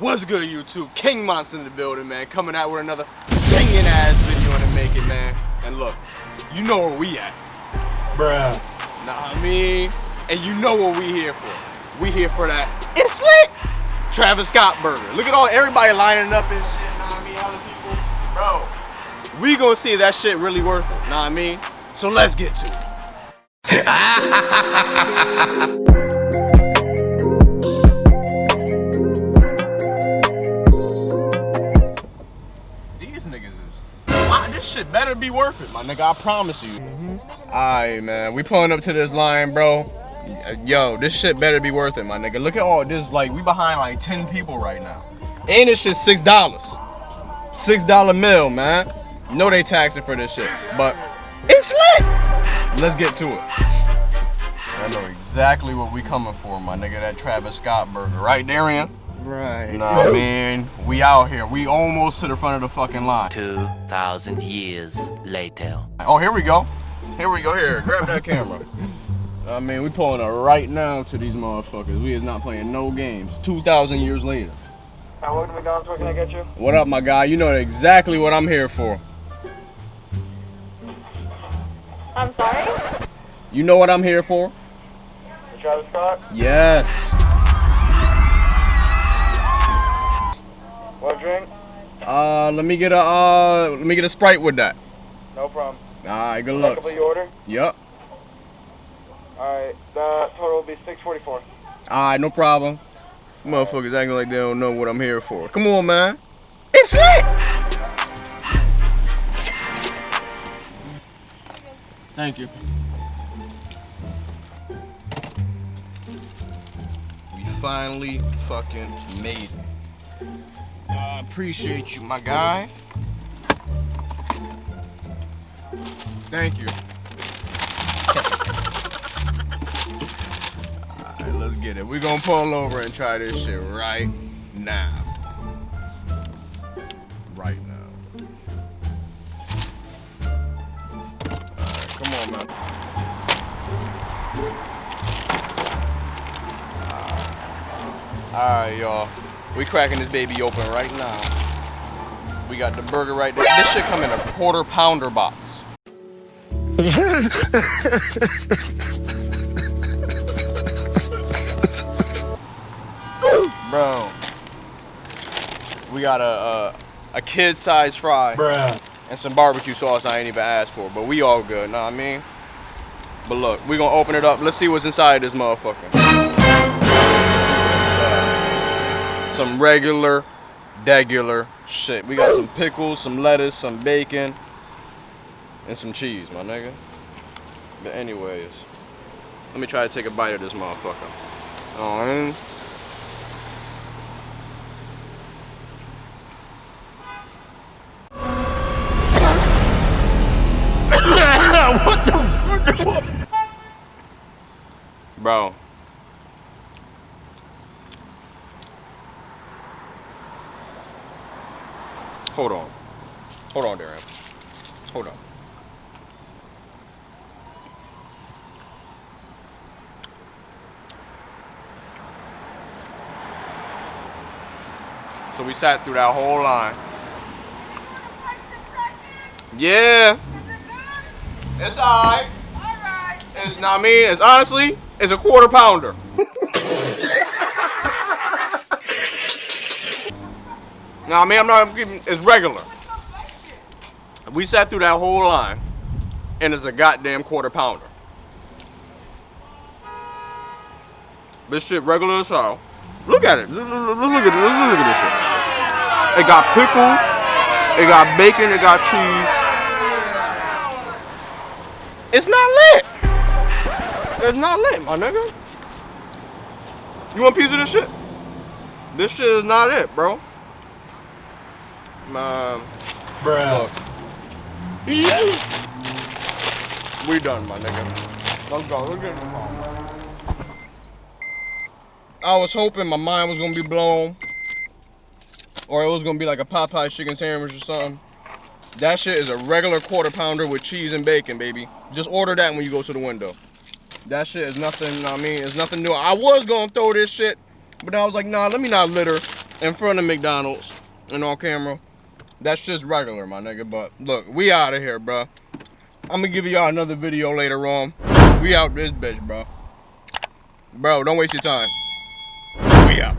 What's good, YouTube? King Monster in the building, man. Coming out with another banging ass video in the making, man. And look, you know where we at. Bruh. Nah, I mean, and you know what we here for. We here for that. It's lit! Travis Scott burger. Look at everybody lining up and shit, nah, I mean, all the people. Bro, we gonna see if that shit really worth it, nah, I mean. So let's get to it. These niggas is, wow, this shit better be worth it, my nigga, I promise you. Alright, man, we pulling up to this line, bro. Yo, this shit better be worth it, my nigga. Look at all this, like, we behind like 10 people right now. And this shit $6. $6 meal, man. You know they taxing for this shit, but it's lit. Let's get to it. I know exactly what we coming for, my nigga. That Travis Scott burger, right, Darian? Right. You know what I mean? We out here. We almost to the front of the fucking line. 2,000 years later. Oh, here we go. Here we go. Here, grab that camera. I mean, we pulling up right now to these motherfuckers. We is not playing no games. 2,000 years later. Welcome to McDonald's. Where can I get you? What up, my guy? You know exactly what I'm here for. I'm sorry? You know what I'm here for? The Travis Scott? Yes. What drink? Let me get a Sprite with that. No problem. Alright, good luck. Complete your order? Yup. Alright, the total will be $6.44. Alright, no problem. Motherfuckers acting like they don't know what I'm here for. Come on, man. It's lit! Thank you. We finally fucking made it. I appreciate you, my guy. Thank you. Alright, let's get it. We're gonna pull over and try this shit right now. Right now. Alright, come on, man. Alright, y'all. We cracking this baby open right now. We got the burger right there. This shit come in a quarter pounder box. Bro, we got a kid-sized fry. Bruh. And some barbecue sauce I ain't even asked for, but we all good, know what I mean? But look, we gonna open it up. Let's see what's inside this motherfucker. Some regular shit. We got some pickles, some lettuce, some bacon, and some cheese, my nigga. But anyways, let me try to take a bite of this motherfucker. Oh, what the fuck? Bro. Hold on. Hold on, Darren. Hold on. So we sat through that whole line. Yeah. It's alright. Alright. It's not me. It's honestly, it's a quarter pounder. Nah, I mean, I'm not giving, it's regular. We sat through that whole line, and it's a goddamn quarter pounder. This shit regular as hell. Look at it. Look at it. Look at this shit. It got pickles, it got bacon, it got cheese. It's not lit. It's not lit, my nigga. You want a piece of this shit? This shit is not it, bro. Bruh. Look. We done, my nigga. Let's go. Let's get in the car. I was hoping my mind was gonna be blown, or it was gonna be like a Popeye chicken sandwich or something. That shit is a regular quarter pounder with cheese and bacon, baby. Just order that when you go to the window. That shit is nothing, I mean, it's nothing new. I was gonna throw this shit, but I was like, nah, let me not litter in front of McDonald's and on camera. That's just regular, my nigga. But look, we out of here, bro. I'm gonna give y'all another video later on. We out this bitch, bro. Bro, don't waste your time. We out.